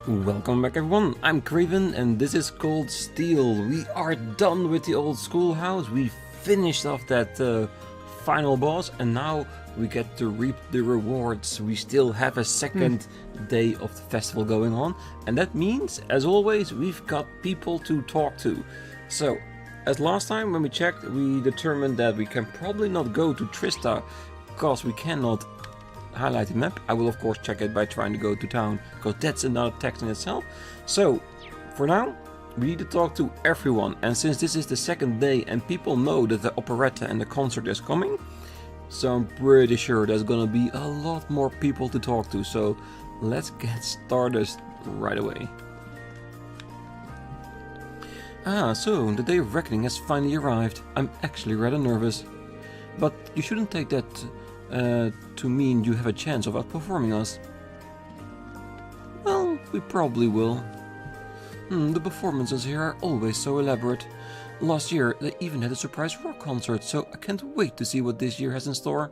Welcome back everyone, I'm Craven and this is called Steel. We are done with the old schoolhouse, we finished off that final boss and now we get to reap the rewards. We still have a second day of the festival going on, and that means, as always, we've got people to talk to. So, as last time when we checked, we determined that we can probably not go to Trista because we cannot highlight the map. I will of course check it by trying to go to town, because that's another text in itself. So for now we need to talk to everyone, and since this is the second day and people know that the operetta and the concert is coming, so I'm pretty sure there's gonna be a lot more people to talk to, so let's get started right away. So the day of reckoning has finally arrived. I'm actually rather nervous, but you shouldn't take that to mean you have a chance of outperforming us. Well, we probably will. The performances here are always so elaborate. Last year they even had a surprise rock concert, so I can't wait to see what this year has in store.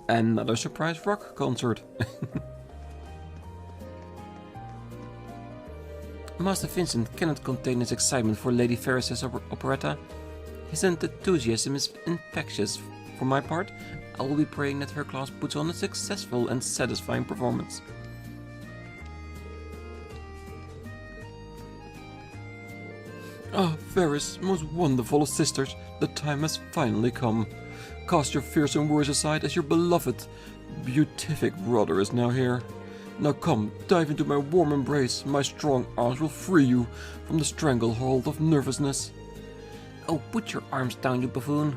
Another surprise rock concert. Master Vincent cannot contain his excitement for Lady Ferris's operetta. His enthusiasm is infectious. For my part, I will be praying that her class puts on a successful and satisfying performance. Ferris, most wonderful of sisters, the time has finally come. Cast your fears and worries aside, as your beloved, beatific brother is now here. Now come, dive into my warm embrace. My strong arms will free you from the stranglehold of nervousness. Oh, put your arms down, you buffoon.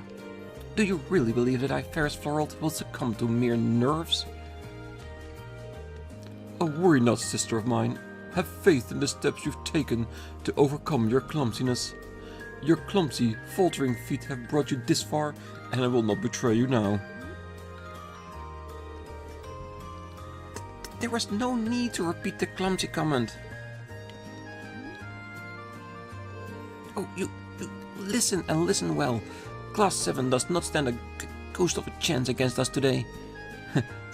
Do you really believe that I, Ferris Florald, will succumb to mere nerves? Oh, worry not, sister of mine. Have faith in the steps you've taken to overcome your clumsiness. Your clumsy, faltering feet have brought you this far, and I will not betray you now. There was no need to repeat the clumsy comment. Oh, you listen and listen well. Class 7 does not stand a ghost of a chance against us today.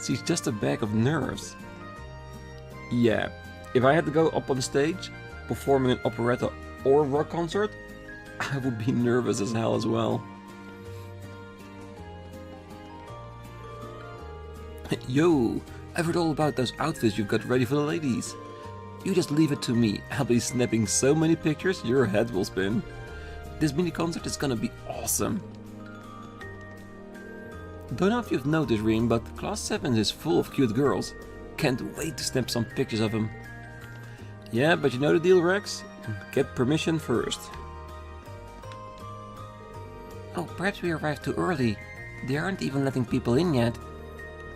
She's just a bag of nerves. Yeah, if I had to go up on stage, performing an operetta or a rock concert, I would be nervous as hell as well. Yo, I've heard all about those outfits you've got ready for the ladies. You just leave it to me, I'll be snapping so many pictures your head will spin. This mini concert is gonna be awesome. Don't know if you've noticed, Rean, but Class 7 is full of cute girls. Can't wait to snap some pictures of them. Yeah, but you know the deal, Rex? Get permission first. Oh, perhaps we arrived too early. They aren't even letting people in yet.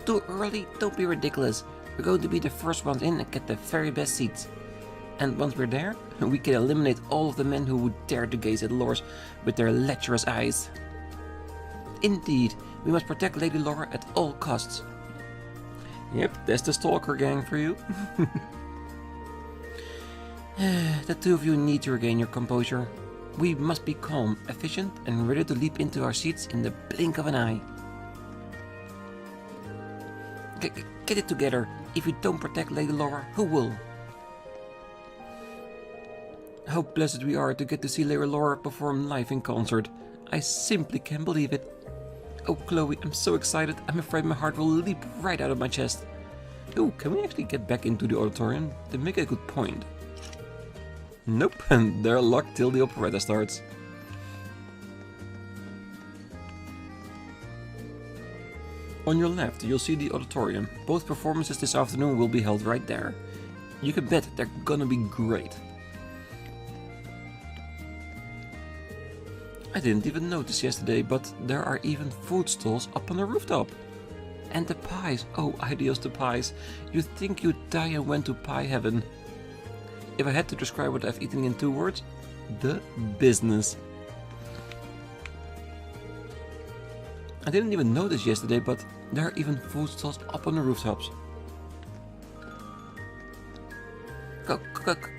Too early? Don't be ridiculous. We're going to be the first ones in and get the very best seats. And once we're there, we can eliminate all of the men who would dare to gaze at Lors with their lecherous eyes. Indeed, we must protect Lady Laura at all costs. Yep, that's the stalker gang for you. The two of you need to regain your composure. We must be calm, efficient, and ready to leap into our seats in the blink of an eye. Get it together. If you don't protect Lady Laura, who will? How blessed we are to get to see Lady Laura perform live in concert. I simply can't believe it. Oh, Chloe, I'm so excited. I'm afraid my heart will leap right out of my chest. Oh, can we actually get back into the auditorium? They make a good point. Nope, and they're locked till the operetta starts. On your left, you'll see the auditorium. Both performances this afternoon will be held right there. You can bet they're gonna be great. I didn't even notice yesterday, but there are even food stalls up on the rooftop. And the pies, oh ideals to pies. You'd think you'd die and went to pie heaven. If I had to describe what I've eaten in 2 words, the business. I didn't even notice yesterday, but there are even food stalls up on the rooftops.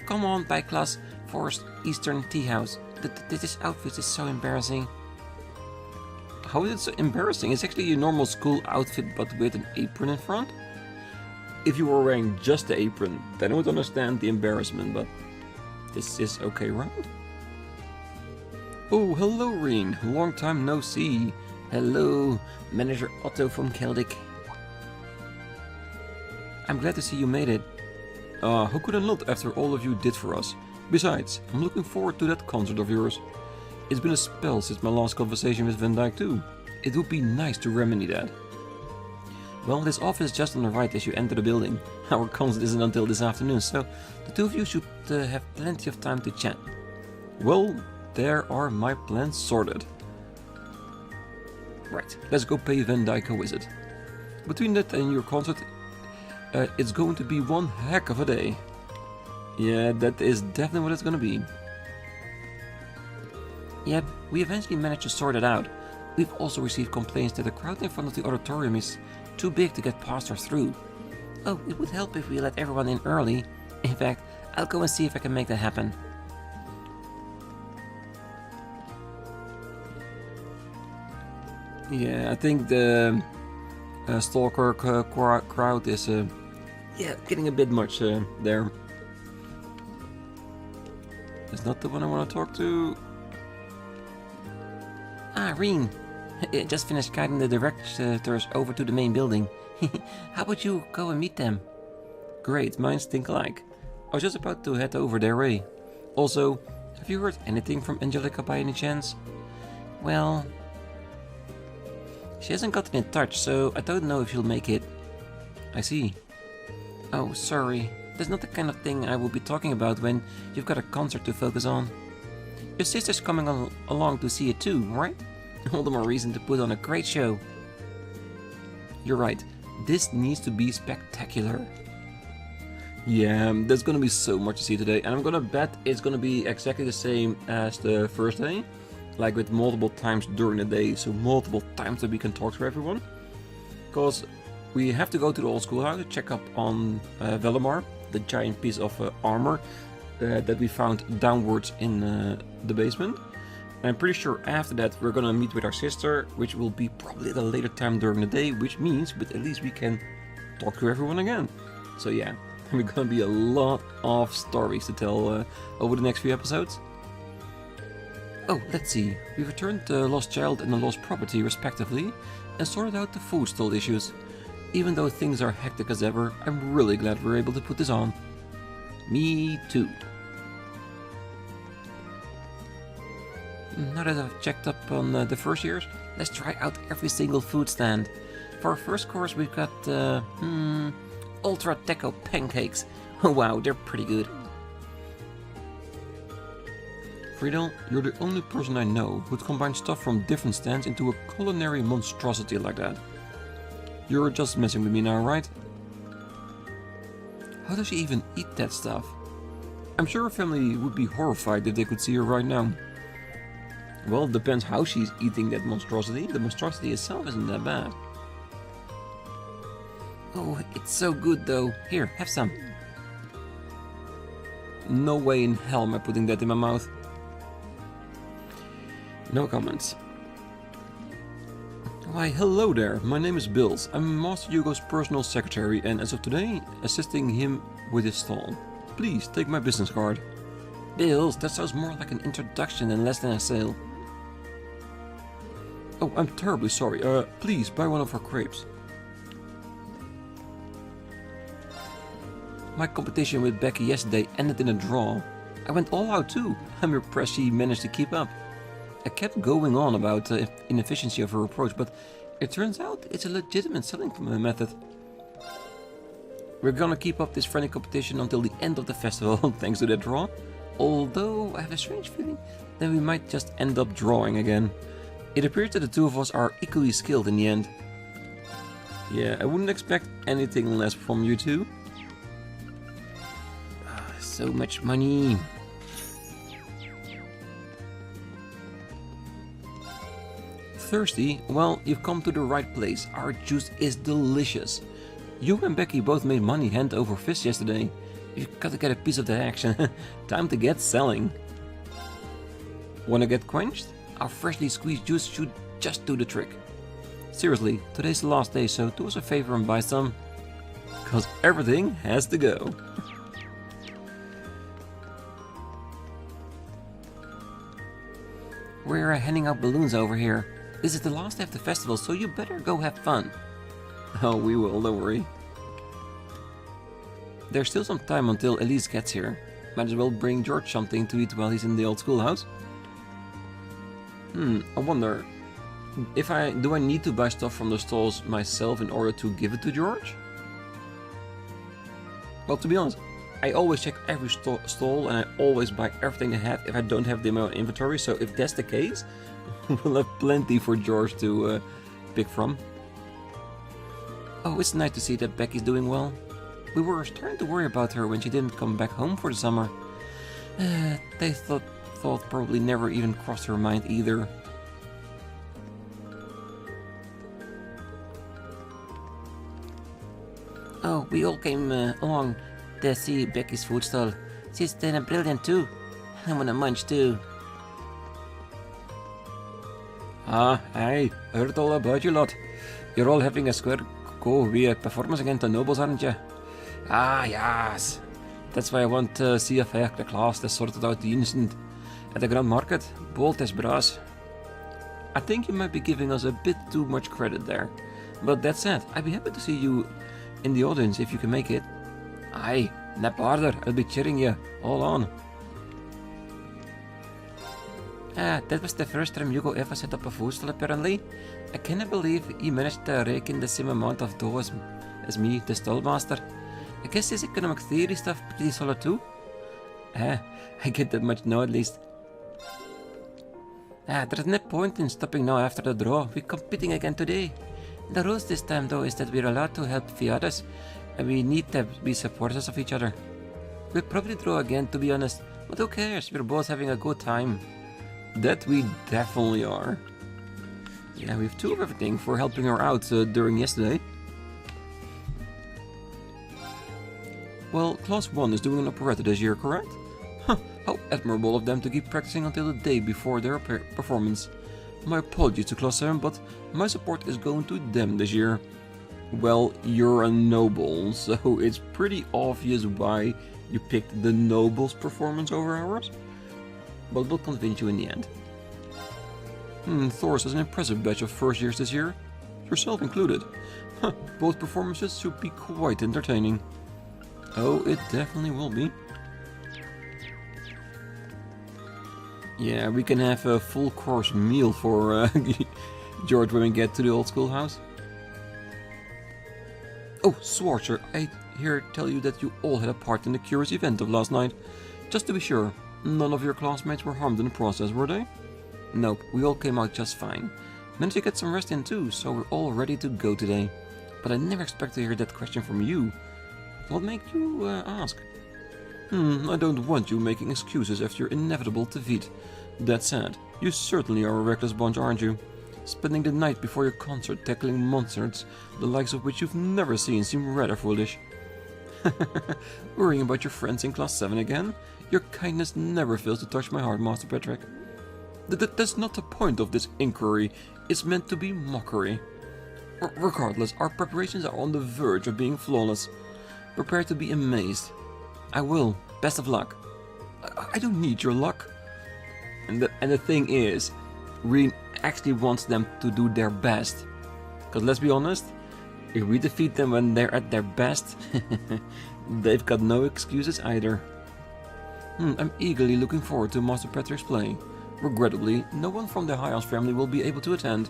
Come on by class Forest Eastern Tea House. This outfit is so embarrassing. How is it so embarrassing? It's actually a normal school outfit, but with an apron in front. If you were wearing just the apron, then I would understand the embarrassment, but this is okay, right? Oh, hello Rean, long time no see. Hello, Manager Otto from Celtic. I'm glad to see you made it. How could I not after all of you did for us? Besides, I'm looking forward to that concert of yours. It's been a spell since my last conversation with Van Dyke too. It would be nice to remedy that. Well, this office is just on the right as you enter the building. Our concert isn't until this afternoon, so the two of you should have plenty of time to chat. Well, there are my plans sorted. Right, let's go pay Van Dyke a visit. Between that and your concert, it's going to be one heck of a day. Yeah, that is definitely what it's gonna be. Yep, we eventually managed to sort it out. We've also received complaints that the crowd in front of the auditorium is too big to get past or through. Oh, it would help if we let everyone in early. In fact, I'll go and see if I can make that happen. Yeah, I think the stalker crowd is yeah, getting a bit much there. Is not the one I want to talk to. Ah, Rean. Just finished guiding the directors over to the main building. How about you go and meet them? Great, minds think alike. I was just about to head over their way. Also, have you heard anything from Angelica by any chance? Well, she hasn't gotten in touch, so I don't know if she'll make it. I see. Oh, sorry. That's not the kind of thing I will be talking about when you've got a concert to focus on. Your sister's coming along to see it too, right? All the more reason to put on a great show. You're right. This needs to be spectacular. Yeah, there's gonna be so much to see today, and I'm gonna bet it's gonna be exactly the same as the first day. Like with multiple times during the day, so multiple times that we can talk to everyone. Because we have to go to the old schoolhouse to check up on Velimar, the giant piece of armor that we found downwards in the basement. And I'm pretty sure after that we're gonna meet with our sister, which will be probably at a later time during the day, which means at least we can talk to everyone again. So yeah, we're gonna be a lot of stories to tell over the next few episodes. Oh, let's see. We returned the lost child and the lost property respectively, and sorted out the food stall issues. Even though things are hectic as ever, I'm really glad we're able to put this on. Me too. Now that I've checked up on the first years, let's try out every single food stand. For our first course we've got Ultra Deco pancakes. Oh wow, they're pretty good. Friedel, you're the only person I know who'd combine stuff from different stands into a culinary monstrosity like that. You're just messing with me now, right? How does she even eat that stuff? I'm sure her family would be horrified if they could see her right now. Well, it depends how she's eating that monstrosity. The monstrosity itself isn't that bad. Oh, it's so good though. Here, have some. No way in hell am I putting that in my mouth. No comments. Why, hello there. My name is Bills. I'm Master Hugo's personal secretary and as of today, assisting him with his stall. Please, take my business card. Bills, that sounds more like an introduction than less than a sale. Oh, I'm terribly sorry. Please, buy one of our crepes. My competition with Becky yesterday ended in a draw. I went all out too. I'm impressed she managed to keep up. I kept going on about the inefficiency of her approach, but it turns out it's a legitimate selling method. We're gonna keep up this friendly competition until the end of the festival, thanks to that draw. Although I have a strange feeling that we might just end up drawing again. It appears that the two of us are equally skilled in the end. Yeah, I wouldn't expect anything less from you two. So much money. Thirsty? Well, you've come to the right place. Our juice is delicious. You and Becky both made money hand over fist yesterday. You've got to get a piece of that action. Time to get selling. Wanna get quenched? Our freshly squeezed juice should just do the trick. Seriously, today's the last day, so do us a favor and buy some. Because everything has to go. We're handing out balloons over here. This is the last day of the festival, so you better go have fun. Oh, we will, don't worry. There's still some time until Elise gets here. Might as well bring George something to eat while he's in the old schoolhouse. I wonder, do I need to buy stuff from the stalls myself in order to give it to George? Well, to be honest, I always check every stall and I always buy everything I have if I don't have them in my inventory, so if that's the case, we'll have plenty for George to pick from. Oh, it's nice to see that Becky's doing well. We were starting to worry about her when she didn't come back home for the summer. They thought probably never even crossed her mind either. Oh, we all came along to see Becky's food stall. She's doing brilliant too. I want to munch too. Ah, I heard all about you lot. You're all having a square go with performance against the nobles, aren't you? Ah, yes. That's why I want to see a fair class that sorted out the incident at the Grand Market, bold as brass. I think you might be giving us a bit too much credit there. But that said, I'd be happy to see you in the audience if you can make it. Aye, nap harder, I'll be cheering you. All on. That was the first time Hugo ever set up a food stall apparently. I cannot believe he managed to rake in the same amount of dough as me, the stallmaster. I guess this economic theory stuff pretty solid too. I get that much now at least. There's no point in stopping now after the draw. We're competing again today. The rules this time though is that we're allowed to help the others, and we need to be supporters of each other. We'll probably draw again, to be honest, but who cares? We're both having a good time. That we definitely are. Yeah, we have 2 of everything for helping her out during yesterday. Well, Class 1 is doing an operetta this year, correct? Huh, how admirable of them to keep practicing until the day before their performance. My apologies to Class 7, but my support is going to them this year. Well, you're a noble, so it's pretty obvious why you picked the noble's performance over ours. But we'll convince you in the end. Thors has an impressive batch of first years this year, yourself included. Huh, both performances should be quite entertaining. Oh, it definitely will be. Yeah, we can have a full course meal for George when we get to the old schoolhouse. Oh, Schwarzer, I hear tell you that you all had a part in the curious event of last night. Just to be sure, none of your classmates were harmed in the process, were they? Nope, we all came out just fine. Managed to get some rest in too, so we're all ready to go today. But I never expect to hear that question from you. What made you ask? I don't want you making excuses after your inevitable defeat. That said, you certainly are a reckless bunch, aren't you? Spending the night before your concert tackling monsters, the likes of which you've never seen, seem rather foolish. Worrying about your friends in Class 7 again? Your kindness never fails to touch my heart, Master Patrick. That's not the point of this inquiry. It's meant to be mockery. Regardless, our preparations are on the verge of being flawless. Prepare to be amazed. I will. Best of luck. I don't need your luck. And the thing is, Rean actually wants them to do their best. Because let's be honest, if we defeat them when they're at their best, they've got no excuses either. I'm eagerly looking forward to Master Patrick's play. Regrettably, no one from the High House family will be able to attend.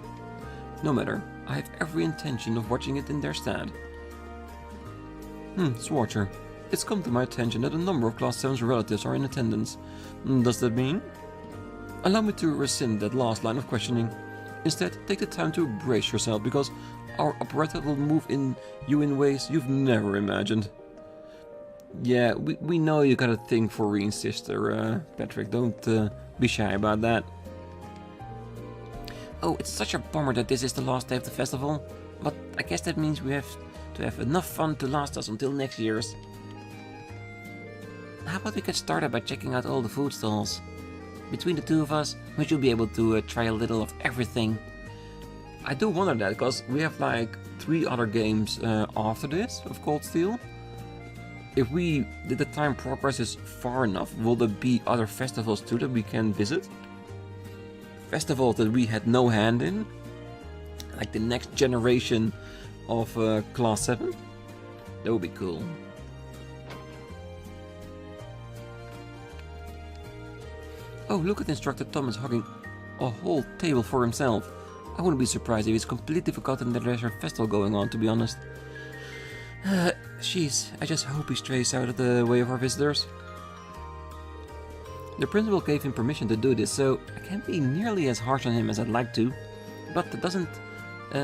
No matter, I have every intention of watching it in their stead. Schwarzer, it's come to my attention that a number of Class 7's relatives are in attendance. Does that mean? Allow me to rescind that last line of questioning. Instead, take the time to brace yourself, because our operetta will move you in ways you've never imagined. Yeah, we know you got a thing for Rean's sister, Patrick. Don't be shy about that. Oh, it's such a bummer that this is the last day of the festival, but I guess that means we have to have enough fun to last us until next year's. How about we get started by checking out all the food stalls? Between the 2 of us, we should be able to try a little of everything. I do wonder that, because we have like 3 other games after this of Cold Steel. If the time progresses far enough, will there be other festivals too that we can visit? Festivals that we had no hand in, like the next generation of Class 7. That would be cool. Oh, look at Instructor Thomas hugging a whole table for himself. I wouldn't be surprised if he's completely forgotten that there's a festival going on, to be honest. Jeez, I just hope he strays out of the way of our visitors. The principal gave him permission to do this, so I can't be nearly as harsh on him as I'd like to. But doesn't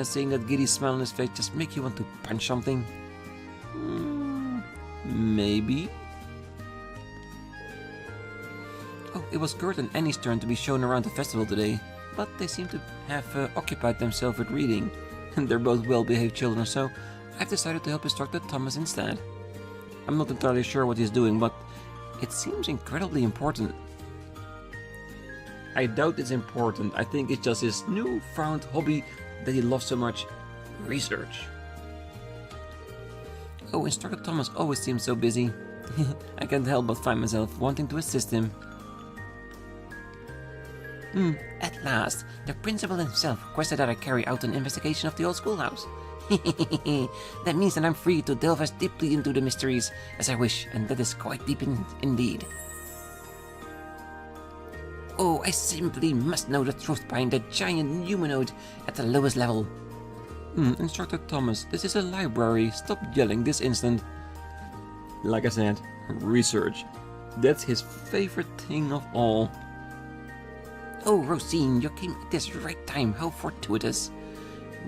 seeing that giddy smile on his face just make you want to punch something? Maybe. Oh, it was Kurt and Annie's turn to be shown around the festival today, but they seem to have occupied themselves with reading. And they're both well-behaved children, so I've decided to help Instructor Thomas instead. I'm not entirely sure what he's doing, but it seems incredibly important. I doubt it's important. I think it's just his newfound hobby that he loves so much: research. Oh, Instructor Thomas always seems so busy. I can't help but find myself wanting to assist him. At last, the principal himself requested that I carry out an investigation of the old schoolhouse. That means that I'm free to delve as deeply into the mysteries as I wish, and that is quite deep indeed. Oh, I simply must know the truth behind that giant humanoid at the lowest level. Instructor Thomas, this is a library. Stop yelling this instant. Like I said, research. That's his favorite thing of all. Oh, Rosine, you came at this right time. How fortuitous.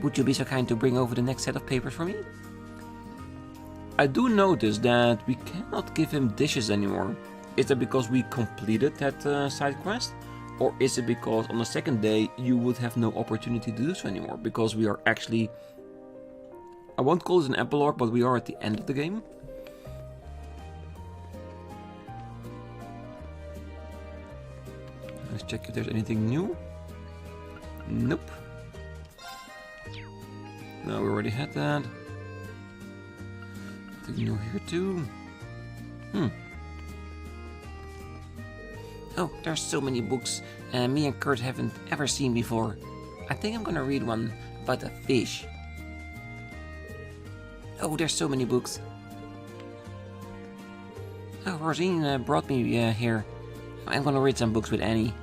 Would you be so kind to bring over the next set of papers for me? I do notice that we cannot give him dishes anymore. Is that because we completed that side quest? Or is it because on the second day you would have no opportunity to do so anymore? Because we are actually... I won't call it an epilogue, but we are at the end of the game. Let's check if there's anything new. Nope. No, we already had that. Nothing new here too. Oh, there's so many books me and Kurt haven't ever seen before. I think I'm gonna read one about a fish. Oh, there's so many books. Oh, Rosine brought me here. I'm gonna read some books with Annie.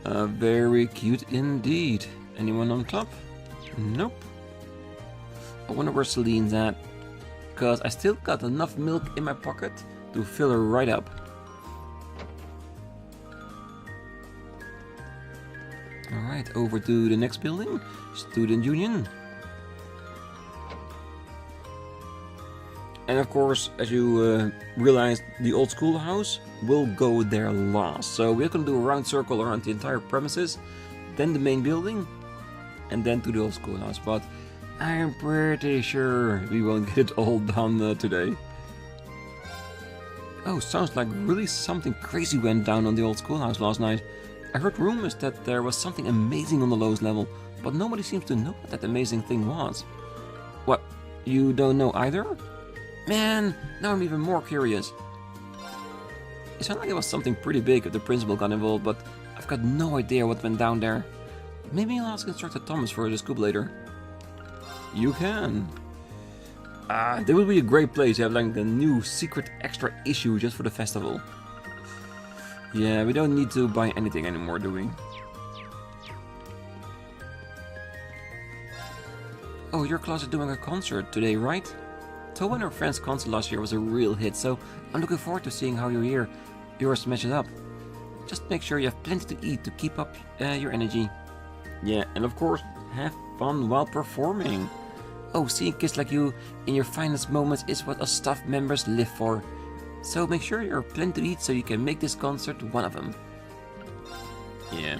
Very cute indeed. Anyone on top? Nope. I wonder where Celine's at. Because I still got enough milk in my pocket to fill her right up. Alright, over to the next building. Student Union. And of course, as you realize, the old schoolhouse will go there last. So we're going to do a round circle around the entire premises, then the main building, and then to the old schoolhouse. But I'm pretty sure we won't get it all done today. Oh, sounds like really something crazy went down on the old schoolhouse last night. I heard rumors that there was something amazing on the lowest level, but nobody seems to know what that amazing thing was. What, you don't know either? Man, now I'm even more curious. It sounded like it was something pretty big if the principal got involved, but I've got no idea what went down there. Maybe I'll ask Instructor Thomas for the scoop later. You can. That would be a great place to have like a new secret extra issue just for the festival. Yeah, we don't need to buy anything anymore, do we? Oh, your class is doing a concert today, right? Toe and her friend's concert last year was a real hit, so I'm looking forward to seeing how yours matches up. Just make sure you have plenty to eat to keep up your energy. Yeah, and of course, have fun while performing. Oh, seeing kids like you in your finest moments is what us staff members live for. So make sure you have plenty to eat so you can make this concert one of them. Yeah.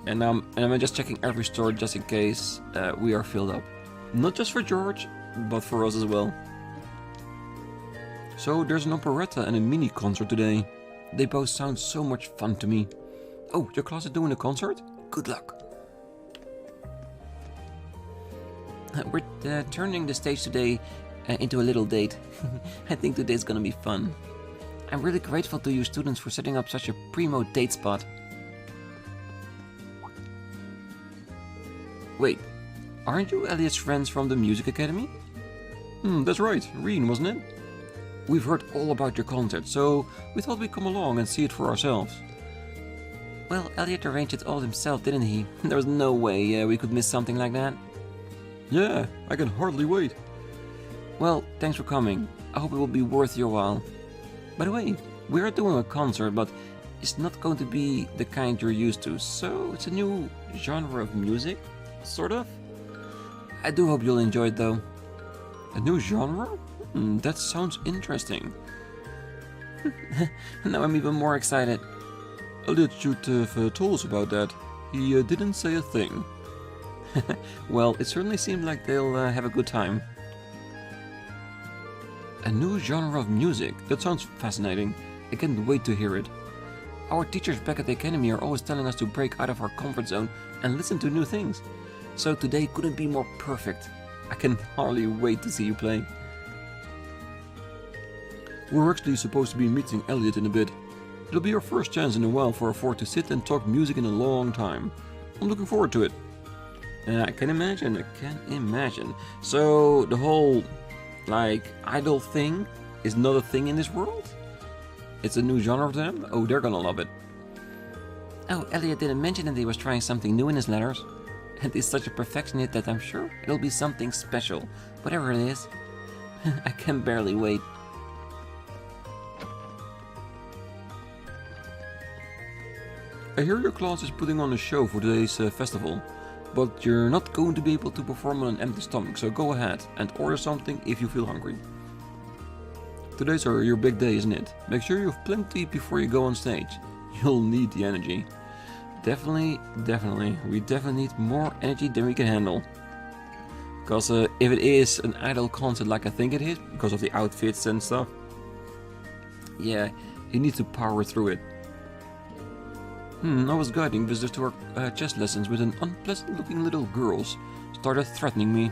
And I'm just checking every store just in case we are filled up. Not just for George, but for us as well. So there's an operetta and a mini concert today. They both sound so much fun to me. Oh, your class is doing a concert? Good luck. We're turning the stage today into a little date. I think today's gonna be fun. I'm really grateful to you students for setting up such a primo date spot. Wait, aren't you Elliot's friends from the music academy? That's right, Rean, wasn't it? We've heard all about your concert, so we thought we'd come along and see it for ourselves. Well, Elliot arranged it all himself, didn't he? There was no way we could miss something like that. Yeah, I can hardly wait. Well, thanks for coming. I hope it will be worth your while. By the way, we are doing a concert, but it's not going to be the kind you're used to, so it's a new genre of music, sort of. I do hope you'll enjoy it though. A new genre? That sounds interesting. Now I'm even more excited. Elliot should have told us about that. He didn't say a thing. Well, it certainly seems like they'll have a good time. A new genre of music? That sounds fascinating. I can't wait to hear it. Our teachers back at the academy are always telling us to break out of our comfort zone and listen to new things. So today couldn't be more perfect. I can hardly wait to see you play. We're actually supposed to be meeting Elliot in a bit. It'll be our first chance in a while for our four to sit and talk music in a long time. I'm looking forward to it. I can imagine. So the whole, idol thing is not a thing in this world? It's a new genre for them? Oh, they're gonna love it. Oh, Elliot didn't mention that he was trying something new in his letters. And he's such a perfectionist that I'm sure it'll be something special. Whatever it is. I can barely wait. I hear your class is putting on a show for today's festival, but you're not going to be able to perform on an empty stomach, so go ahead and order something if you feel hungry. Today's your big day, isn't it? Make sure you have plenty before you go on stage. You'll need the energy. Definitely. We definitely need more energy than we can handle. Because if it is an idol concert like I think it is, because of the outfits and stuff, yeah, you need to power through it. I was guiding visitors to our chess lessons with an unpleasant looking little girl started threatening me.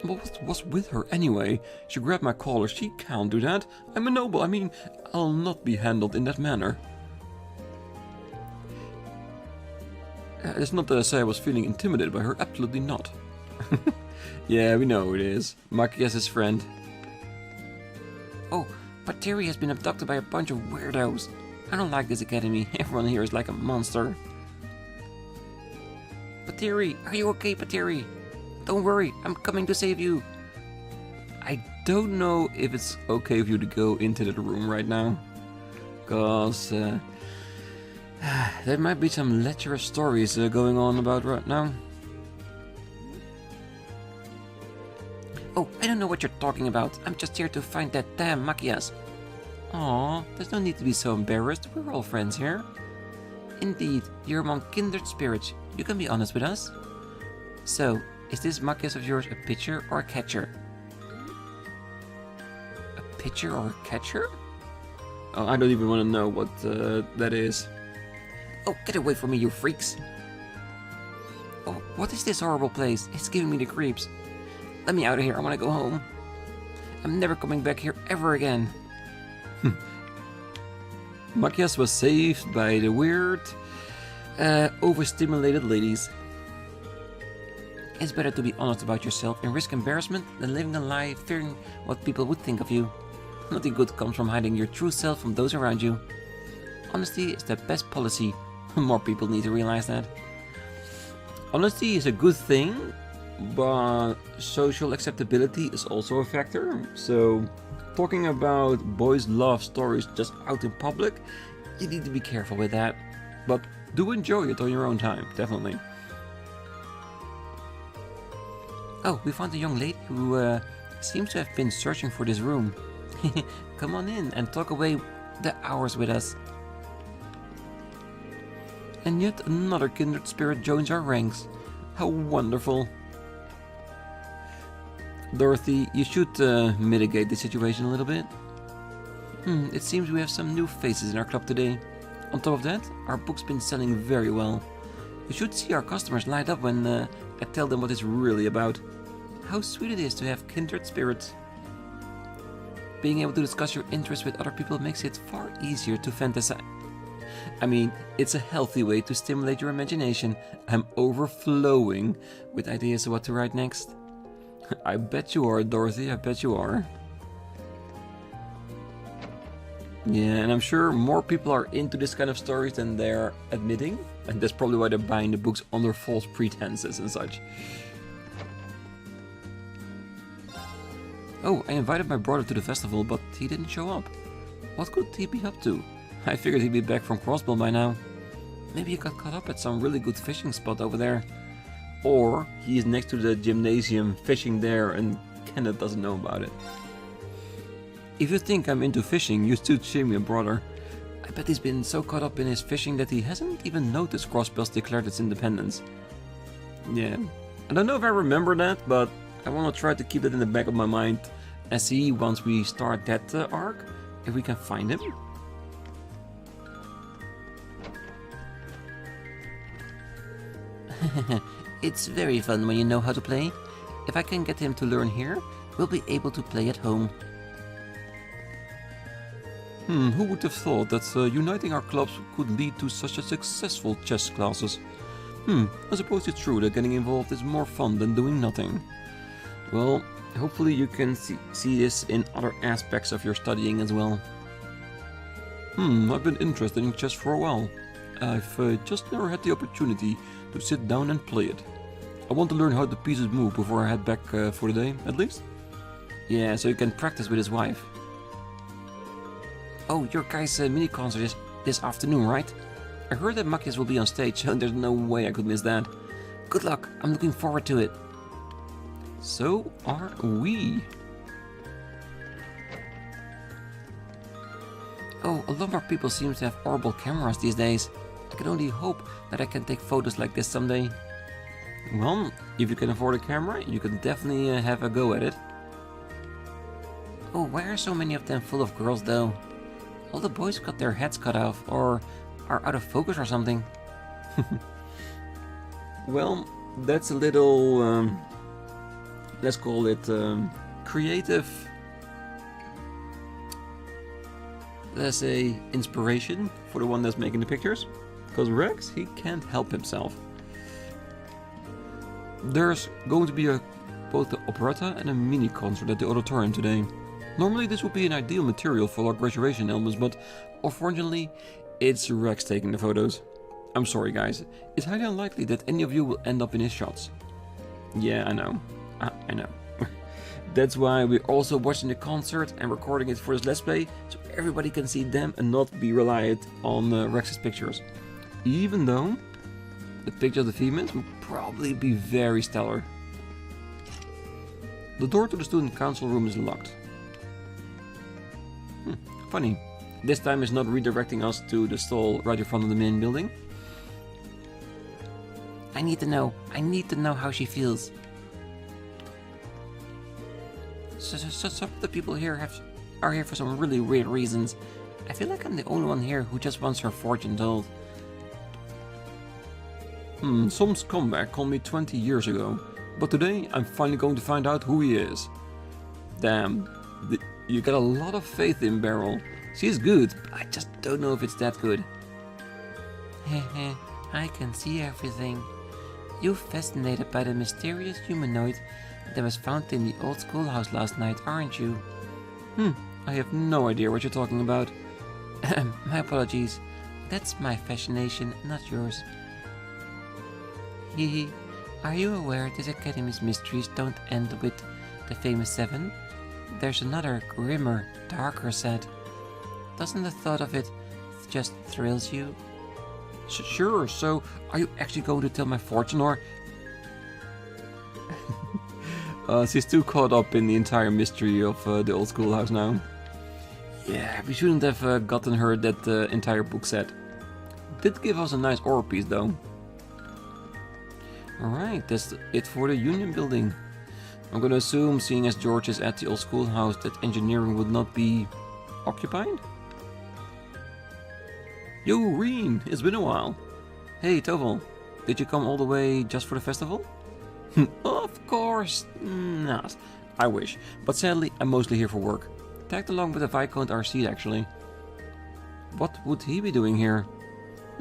But what's with her anyway? She grabbed my collar. She can't do that. I'm a noble. I mean, I'll not be handled in that manner. It's not that I say I was feeling intimidated by her. Absolutely not. Yeah, we know it is. Machias' friend. Oh, but Terry has been abducted by a bunch of weirdos. I don't like this academy. Everyone here is like a monster. Patiri, are you okay, Patiri? Don't worry, I'm coming to save you. I don't know if it's okay for you to go into the room right now. Cause there might be some lecherous stories going on about right now. Oh, I don't know what you're talking about. I'm just here to find that damn Machias. Aw, there's no need to be so embarrassed. We're all friends here. Indeed, you're among kindred spirits. You can be honest with us. So, is this Machias of yours a pitcher or a catcher? A pitcher or a catcher? Oh, I don't even want to know what that is. Oh, get away from me, you freaks! Oh, what is this horrible place? It's giving me the creeps. Let me out of here, I want to go home. I'm never coming back here ever again. Machias was saved by the weird, overstimulated ladies. It's better to be honest about yourself and risk embarrassment than living a lie fearing what people would think of you. Nothing good comes from hiding your true self from those around you. Honesty is the best policy. More people need to realize that. Honesty is a good thing, but social acceptability is also a factor. So, talking about boys' love stories just out in public, you need to be careful with that. But do enjoy it on your own time, definitely. Oh, we found a young lady who seems to have been searching for this room. Come on in and talk away the hours with us. And yet another kindred spirit joins our ranks. How wonderful. Dorothy, you should mitigate the situation a little bit. It seems we have some new faces in our club today. On top of that, our book's been selling very well. You should see our customers light up when and tell them what it's really about. How sweet it is to have kindred spirits. Being able to discuss your interests with other people makes it far easier to fantasize. I mean, it's a healthy way to stimulate your imagination. I'm overflowing with ideas of what to write next. I bet you are, Dorothy, I bet you are. Yeah, and I'm sure more people are into this kind of stories than they're admitting. And that's probably why they're buying the books under false pretenses and such. Oh, I invited my brother to the festival, but he didn't show up. What could he be up to? I figured he'd be back from Crossbow by now. Maybe he got caught up at some really good fishing spot over there. Or he is next to the gymnasium fishing there and Kenneth doesn't know about it. If you think I'm into fishing, you should see me, brother. I bet he's been so caught up in his fishing that he hasn't even noticed Crossbell's declared its independence. Yeah, I don't know if I remember that, but I want to try to keep that in the back of my mind and see once we start that arc, if we can find him. It's very fun when you know how to play. If I can get him to learn here, we'll be able to play at home. Who would have thought that uniting our clubs could lead to such a successful chess classes? I suppose it's true that getting involved is more fun than doing nothing. Well, hopefully you can see this in other aspects of your studying as well. I've been interested in chess for a while. I've just never had the opportunity to sit down and play it. I want to learn how the pieces move before I head back for the day, at least. Yeah, so you can practice with his wife. Oh, your guys' mini-concert is this afternoon, right? I heard that Machias will be on stage, and there's no way I could miss that. Good luck, I'm looking forward to it. So are we. Oh, a lot more people seem to have orbital cameras these days. I can only hope that I can take photos like this someday. Well, if you can afford a camera, you can definitely have a go at it. Oh, why are so many of them full of girls though? All the boys got their heads cut off or are out of focus or something. Well, that's a little, let's call it creative, let's say inspiration for the one that's making the pictures. Because Rex, he can't help himself. There's going to be both the operetta and a mini concert at the auditorium today. Normally this would be an ideal material for our graduation albums, but unfortunately it's Rex taking the photos. I'm sorry guys, it's highly unlikely that any of you will end up in his shots. Yeah, I know. I know. That's why we're also watching the concert and recording it for this Let's Play, so everybody can see them and not be reliant on Rex's pictures. Even though the picture of the females will probably be very stellar. The door to the student council room is locked. Funny. This time it's not redirecting us to the stall right in front of the main building. I need to know how she feels. So some of the people here are here for some really weird reasons. I feel like I'm the only one here who just wants her fortune told. Some scumbag called me 20 years ago, but today I'm finally going to find out who he is. Damn, you got a lot of faith in Beryl. She's good, but I just don't know if it's that good. Heh, I can see everything. You're fascinated by the mysterious humanoid that was found in the old schoolhouse last night, aren't you? I have no idea what you're talking about. My apologies. That's my fascination, not yours. Hehe, are you aware this Academy's mysteries don't end with the famous 7? There's another, grimmer, darker set. Doesn't the thought of it just thrills you? Sure, so are you actually going to tell my fortune or... she's too caught up in the entire mystery of the old schoolhouse now. Yeah, we shouldn't have gotten her that entire book set. Did give us a nice ore piece though. Alright, that's it for the Union building. I'm gonna assume, seeing as George is at the old schoolhouse, that engineering would not be occupied? Yo, Rean! It's been a while. Hey, Toval, did you come all the way just for the festival? Of course not. I wish. But sadly, I'm mostly here for work. Tagged along with the Viscount RC, actually. What would he be doing here?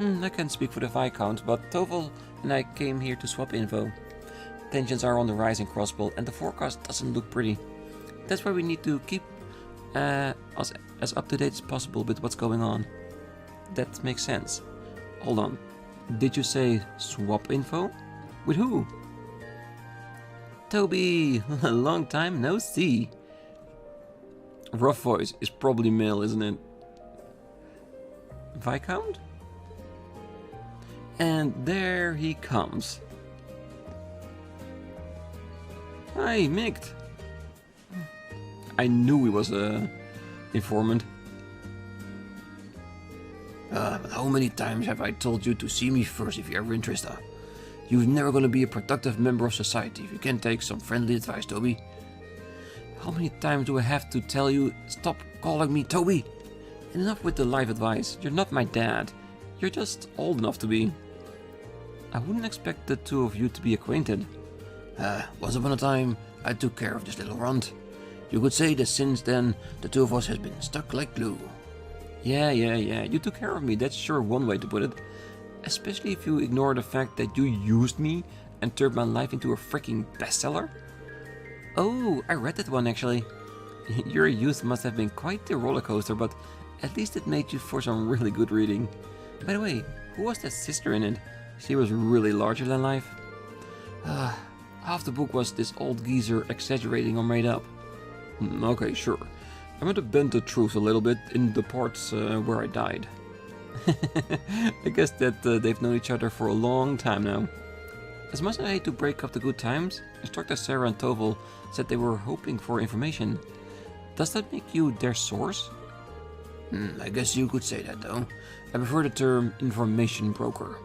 I can't speak for the Viscount, but Tovel and I came here to swap info. Tensions are on the rise in Crossbow, and the forecast doesn't look pretty. That's why we need to keep us as up-to-date as possible with what's going on. That makes sense. Hold on. Did you say swap info? With who? Toby! A long time no see. Rough voice is probably male, isn't it? Viscount? And there he comes. Hi, Mikt. I knew he was a informant. But how many times have I told you to see me first if you're ever interested? You're never gonna be a productive member of society if you can't take some friendly advice, Toby. How many times do I have to tell you, stop calling me Toby? Enough with the life advice. You're not my dad. You're just old enough to be. I wouldn't expect the two of you to be acquainted. Once upon a time, I took care of this little runt. You could say that since then, the two of us has been stuck like glue. Yeah, you took care of me, that's sure one way to put it. Especially if you ignore the fact that you used me and turned my life into a freaking bestseller. Oh, I read that one actually. Your youth must have been quite the roller coaster, but at least it made you for some really good reading. By the way, who was that sister in it? She was really larger than life. Half the book was this old geezer exaggerating or made up. Okay, sure. I might have bent the truth a little bit in the parts where I died. I guess that they've known each other for a long time now. As much as I hate to break up the good times, Instructor Sarah and Tovel said they were hoping for information. Does that make you their source? I guess you could say that though. I prefer the term information broker.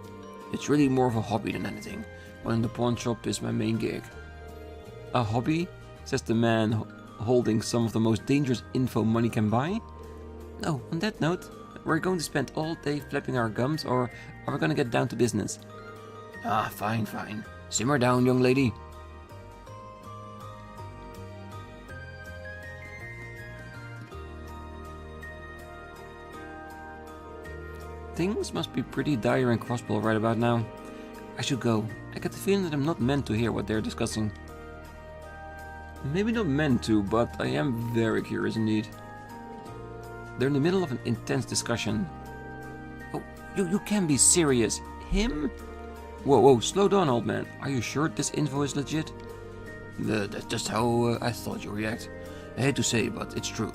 It's really more of a hobby than anything, when the pawn shop is my main gig. A hobby? Says the man holding some of the most dangerous info money can buy? Oh, on that note, we're going to spend all day flapping our gums, or are we going to get down to business? Fine. Simmer down, young lady. Things must be pretty dire in Crossbow right about now. I should go. I get the feeling that I'm not meant to hear what they're discussing. Maybe not meant to, but I am very curious indeed. They're in the middle of an intense discussion. Oh, you can't be serious. Him? Whoa, slow down, old man. Are you sure this info is legit? That's just how I thought you'd react. I hate to say, but it's true.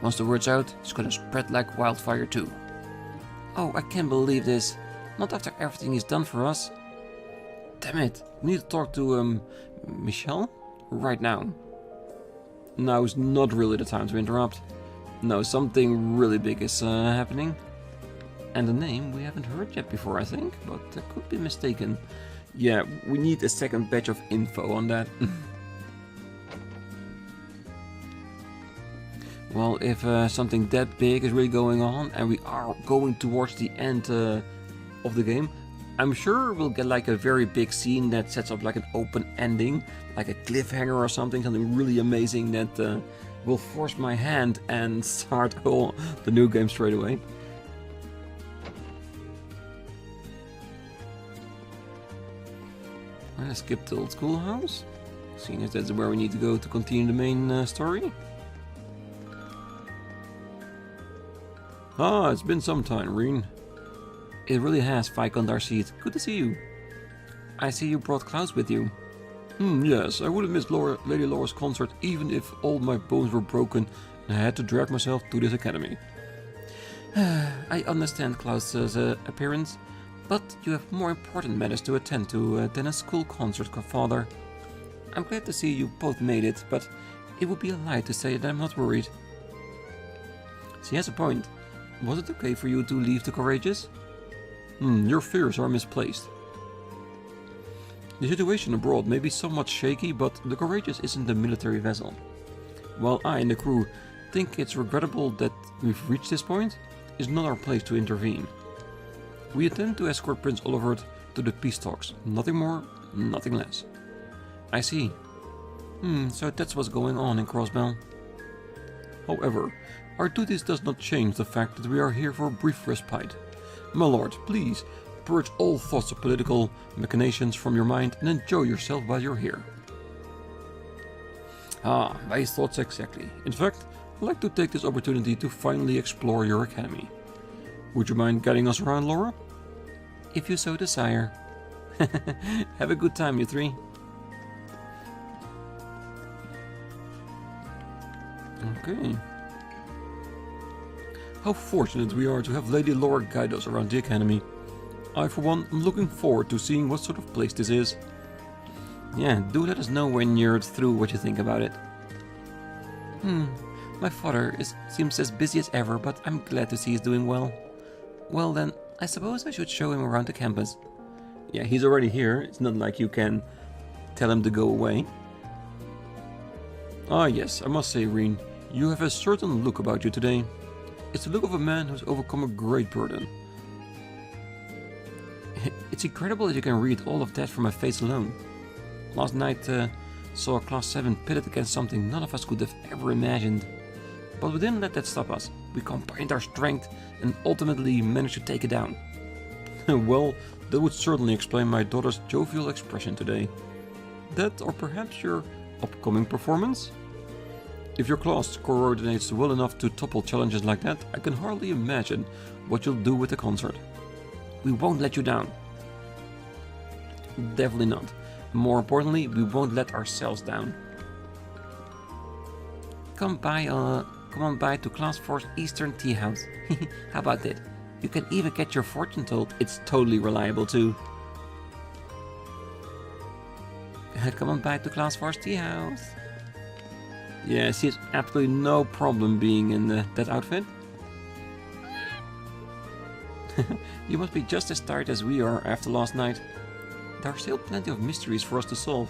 Once the word's out, it's gonna spread like wildfire too. Oh, I can't believe this. Not after everything he's done for us. Damn it. We need to talk to, Michelle? Right now. Now's not really the time to interrupt. No, something really big is happening. And a name we haven't heard yet before, I think, but I could be mistaken. Yeah, we need a second batch of info on that. Well, if something that big is really going on and we are going towards the end of the game, I'm sure we'll get like a very big scene that sets up like an open ending, like a cliffhanger or something really amazing that will force my hand and start the new game straight away. Let's skip the old schoolhouse, seeing as that's where we need to go to continue the main story. It's been some time, Rean. It really has, Viscount RC. Good to see you. I see you brought Klaus with you. Yes, I would have missed Lady Laura's concert even if all my bones were broken and I had to drag myself to this academy. I understand Klaus's appearance, but you have more important matters to attend to than a school concert, Father. I'm glad to see you both made it, but it would be a lie to say that I'm not worried. She has a point. Was it okay for you to leave the Courageous? Your fears are misplaced. The situation abroad may be somewhat shaky, but the Courageous isn't a military vessel. While I and the crew think it's regrettable that we've reached this point, it's not our place to intervene. We intend to escort Prince Olivert to the peace talks, nothing more, nothing less. I see. So that's what's going on in Crossbell. However, our duties does not change the fact that we are here for a brief respite. My lord, please, purge all thoughts of political machinations from your mind and enjoy yourself while you're here. Ah, my thoughts exactly. In fact, I'd like to take this opportunity to finally explore your academy. Would you mind guiding us around, Laura? If you so desire. Have a good time, you three. Okay. How fortunate we are to have Lady Laura guide us around the academy. I, for one, am looking forward to seeing what sort of place this is. Yeah, do let us know when you're through what you think about it. My father seems as busy as ever, but I'm glad to see he's doing well. Well then, I suppose I should show him around the campus. Yeah, he's already here. It's not like you can tell him to go away. Ah yes, I must say, Rean, you have a certain look about you today. It's the look of a man who's overcome a great burden. It's incredible that you can read all of that from my face alone. Last night saw a Class 7 pitted against something none of us could have ever imagined. But we didn't let that stop us. We combined our strength and ultimately managed to take it down. Well, that would certainly explain my daughter's jovial expression today. That, or perhaps your upcoming performance? If your class coordinates well enough to topple challenges like that, I can hardly imagine what you'll do with the concert. We won't let you down. Definitely not. More importantly, we won't let ourselves down. Come on by to Class 4's Eastern Tea House. How about that? You can even get your fortune told. It's totally reliable too. Come on by to Class 4's Tea House. Yeah, she has absolutely no problem being in that outfit. You must be just as tired as we are after last night. There are still plenty of mysteries for us to solve,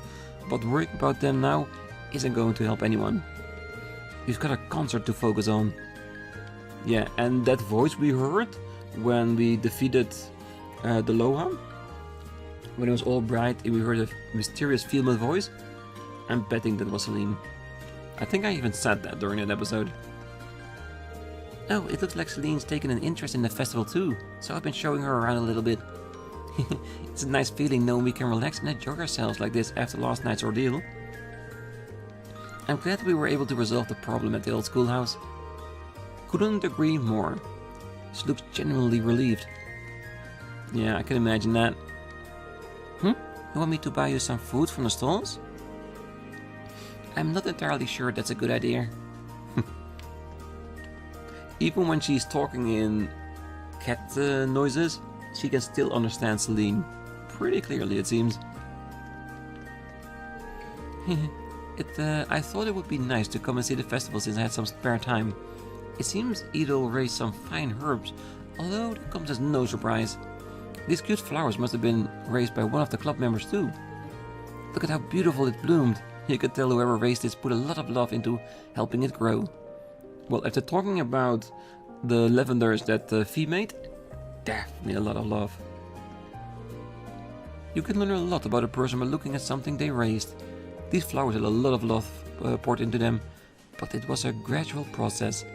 but worrying about them now isn't going to help anyone. We've got a concert to focus on. Yeah, and that voice we heard when we defeated the Loha, when it was all bright and we heard a mysterious female voice, I'm betting that was Celine. I think I even said that during that episode. Oh, it looks like Celine's taken an interest in the festival too, so I've been showing her around a little bit. It's a nice feeling knowing we can relax and enjoy ourselves like this after last night's ordeal. I'm glad we were able to resolve the problem at the old schoolhouse. Couldn't agree more. She looks genuinely relieved. Yeah, I can imagine that. You want me to buy you some food from the stalls? I'm not entirely sure that's a good idea. Even when she's talking in cat noises, she can still understand Celine. Pretty clearly, it seems. I thought it would be nice to come and see the festival since I had some spare time. It seems Edel raised some fine herbs, although that comes as no surprise. These cute flowers must have been raised by one of the club members too. Look at how beautiful it bloomed. You could tell whoever raised this put a lot of love into helping it grow. Well, after talking about the lavenders that Fee made, definitely a lot of love. You can learn a lot about a person by looking at something they raised. These flowers had a lot of love poured into them, but it was a gradual process.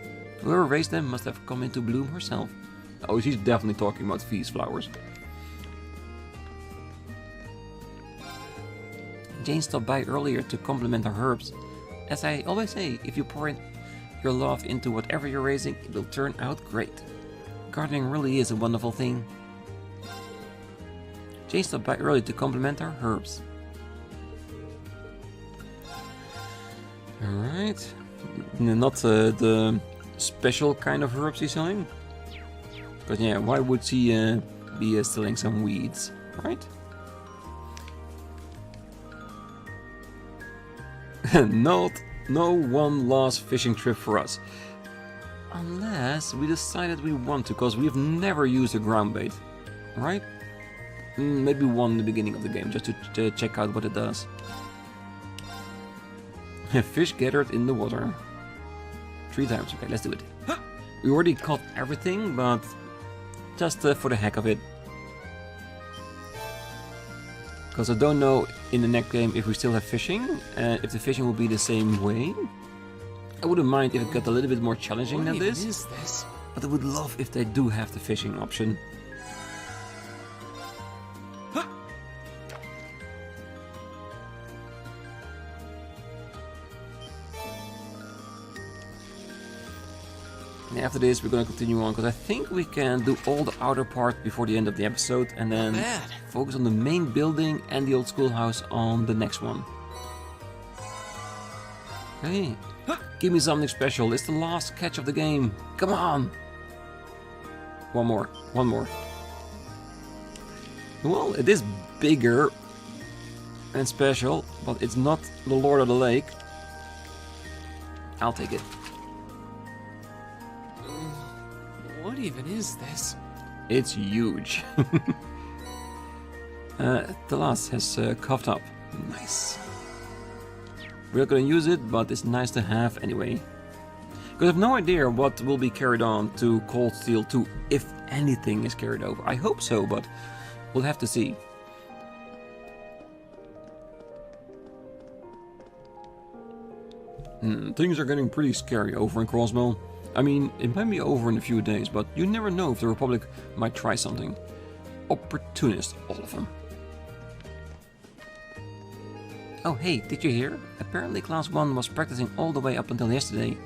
Whoever raised them must have come into bloom herself. Oh, she's definitely talking about Fee's flowers. Jane stopped by earlier to compliment her herbs. As I always say, if you pour your love into whatever you're raising, it will turn out great. Gardening really is a wonderful thing. Jane stopped by early to compliment her herbs. Alright. Not the special kind of herbs he's selling. But yeah, why would she be selling some weeds, right? No one last fishing trip for us. Unless we decided we want to, because we've never used a ground bait, right? Maybe one in the beginning of the game, just to check out what it does. Fish gathered in the water. 3 times, okay, let's do it. We already caught everything, but just for the heck of it. Because I don't know in the next game if we still have fishing, if the fishing will be the same way. I wouldn't mind if it got a little bit more challenging than this. What is this? But I would love if they do have the fishing option. And after this we're gonna continue on, because I think we can do all the outer part before the end of the episode and then focus on the main building and the old schoolhouse on the next one. Hey, give me something special. It's the last catch of the game. Come on! One more. Well, it is bigger and special, but it's not the Lord of the Lake. I'll take it. What even is this? It's huge. Thors has coughed up. Nice. We're not gonna use it, but it's nice to have anyway. Because I have no idea what will be carried on to Cold Steel 2, if anything is carried over. I hope so, but we'll have to see. Things are getting pretty scary over in Crossbow. I mean, it might be over in a few days, but you never know if the Republic might try something. Opportunists, all of them. Oh hey, did you hear? Apparently Class 1 was practicing all the way up until yesterday.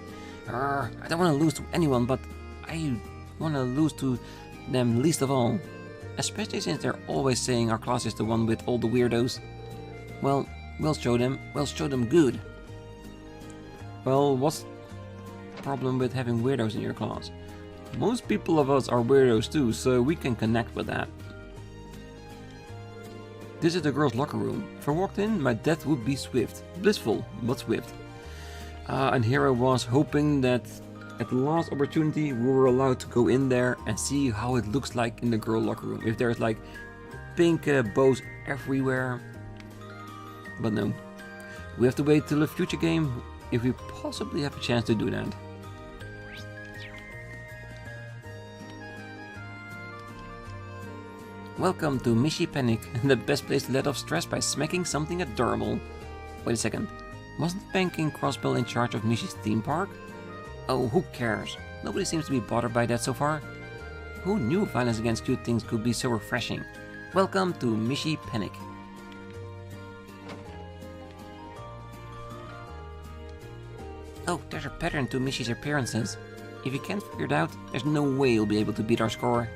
I don't want to lose to anyone, but I want to lose to them least of all. Especially since they're always saying our class is the one with all the weirdos. Well, we'll show them good. Well, what's the problem with having weirdos in your class? Most people of us are weirdos too, so we can connect with that. This is the girls' locker room. If I walked in, my death would be swift. Blissful, but swift. And here I was hoping that at the last opportunity we were allowed to go in there and see how it looks like in the girl locker room. If there's like pink bows everywhere. But no. We have to wait till a future game if we possibly have a chance to do that. Welcome to Mishy Panic, the best place to let off stress by smacking something adorable. Wait a second, wasn't Banking Crossbell in charge of Mishy's theme park? Oh, who cares? Nobody seems to be bothered by that so far. Who knew violence against cute things could be so refreshing? Welcome to Mishy Panic. Oh, there's a pattern to Mishy's appearances. If you can't figure it out, there's no way you'll be able to beat our score.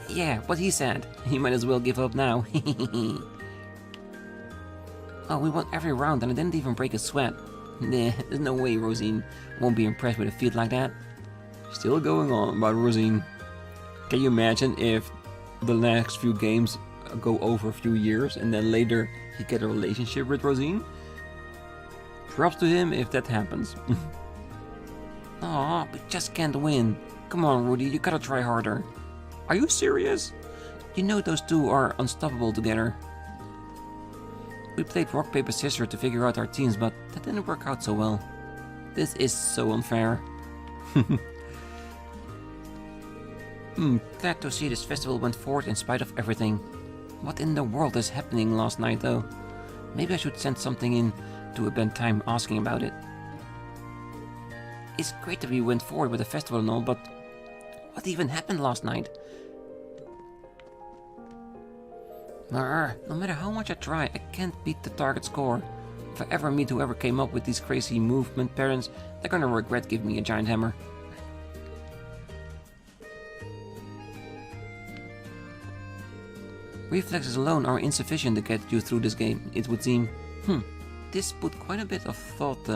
Yeah, what he said. You might as well give up now. Oh, we won every round and I didn't even break a sweat. Nah, there's no way Rosine won't be impressed with a feat like that. Still going on about Rosine. Can you imagine if the next few games go over a few years and then later he get a relationship with Rosine? Props to him if that happens. Aw, we just can't win. Come on, Rudy, you gotta try harder. Are you serious? You know those two are unstoppable together. We played rock, paper, scissors to figure out our teams, but that didn't work out so well. This is so unfair. Glad to see this festival went forward in spite of everything. What in the world is happening last night though? Maybe I should send something in to a bent time asking about it. It's great that we went forward with the festival and all, but what even happened last night? No matter how much I try, I can't beat the target score. If I ever meet whoever came up with these crazy movement patterns, they're gonna regret giving me a giant hammer. Reflexes alone are insufficient to get you through this game, it would seem. This put quite a bit of thought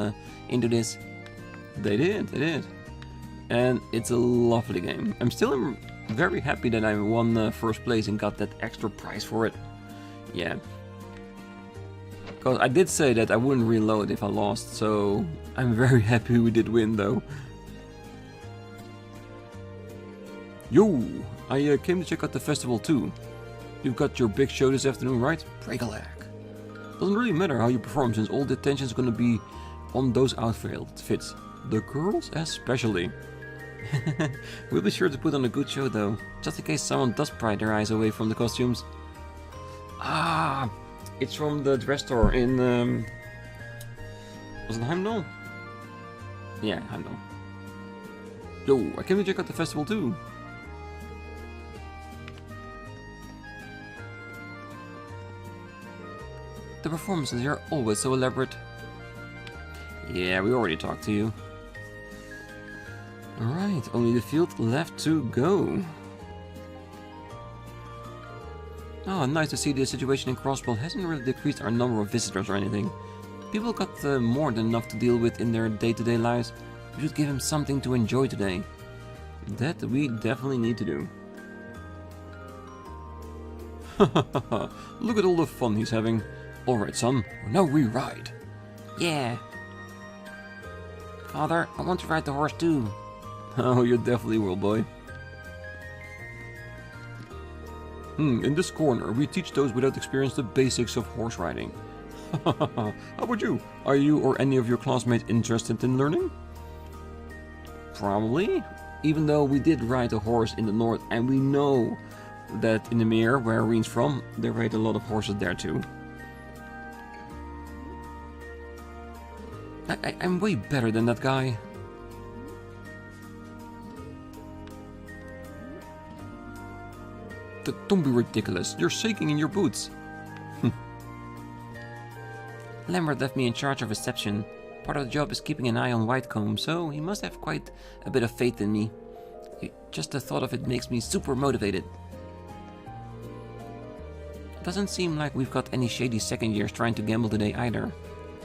into this. They did. And it's a lovely game. I'm still very happy that I won first place and got that extra prize for it. Yeah. Because I did say that I wouldn't reload if I lost, so I'm very happy we did win though. Yo! I came to check out the festival too. You've got your big show this afternoon, right? Break a leg. Doesn't really matter how you perform since all the attention's gonna be on those outfits. The girls especially. We'll be sure to put on a good show though, just in case someone does pry their eyes away from the costumes. Ah, it's from the dress store in, was it Heimdall? Yeah, Heimdall. Yo, I can check out the festival too. The performances here are always so elaborate. Yeah, we already talked to you. Alright, only the field left to go. Oh, nice to see the situation in Crossbow hasn't really decreased our number of visitors or anything. People got more than enough to deal with in their day-to-day lives. We should give him something to enjoy today. That we definitely need to do. Look at all the fun he's having. Alright, son, now we ride. Yeah. Father, I want to ride the horse too. Oh, you definitely will, boy. In this corner, we teach those without experience the basics of horse riding. How about you? Are you or any of your classmates interested in learning? Probably. Even though we did ride a horse in the north, and we know that in the Mere, where Rean's from, they ride a lot of horses there too. I'm way better than that guy. Don't be ridiculous. You're shaking in your boots. Lambert left me in charge of reception. Part of the job is keeping an eye on Whitecomb, so he must have quite a bit of faith in me. Just the thought of it makes me super motivated. Doesn't seem like we've got any shady second years trying to gamble today either.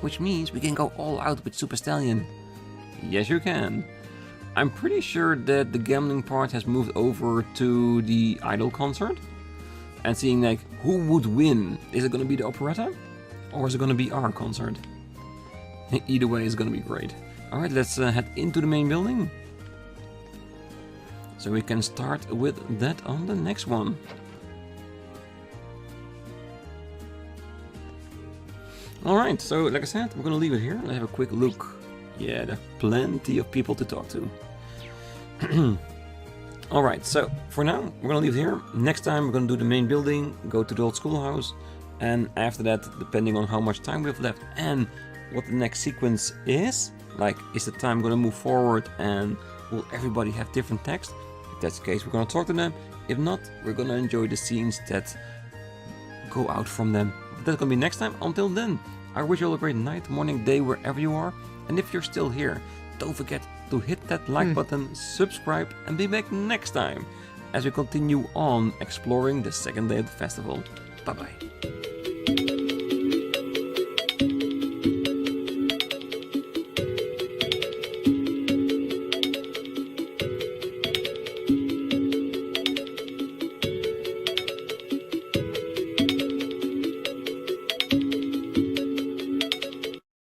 Which means we can go all out with Super Stallion. Yes, you can. I'm pretty sure that the gambling part has moved over to the Idol concert. And seeing like who would win. Is it going to be the operetta? Or is it going to be our concert? Either way, it's going to be great. Alright, let's head into the main building. So we can start with that on the next one. Alright, so like I said, we're going to leave it here. Let's have a quick look. Yeah, there are plenty of people to talk to. Alright, so for now, we're going to leave it here. Next time, we're going to do the main building, go to the old schoolhouse. And after that, depending on how much time we have left and what the next sequence is, like, is the time going to move forward and will everybody have different text? If that's the case, we're going to talk to them. If not, we're going to enjoy the scenes that go out from them. That's going to be next time. Until then, I wish you all a great night, morning, day, wherever you are. And if you're still here, don't forget to hit that like button, subscribe, and be back next time as we continue on exploring the second day of the festival. Bye-bye.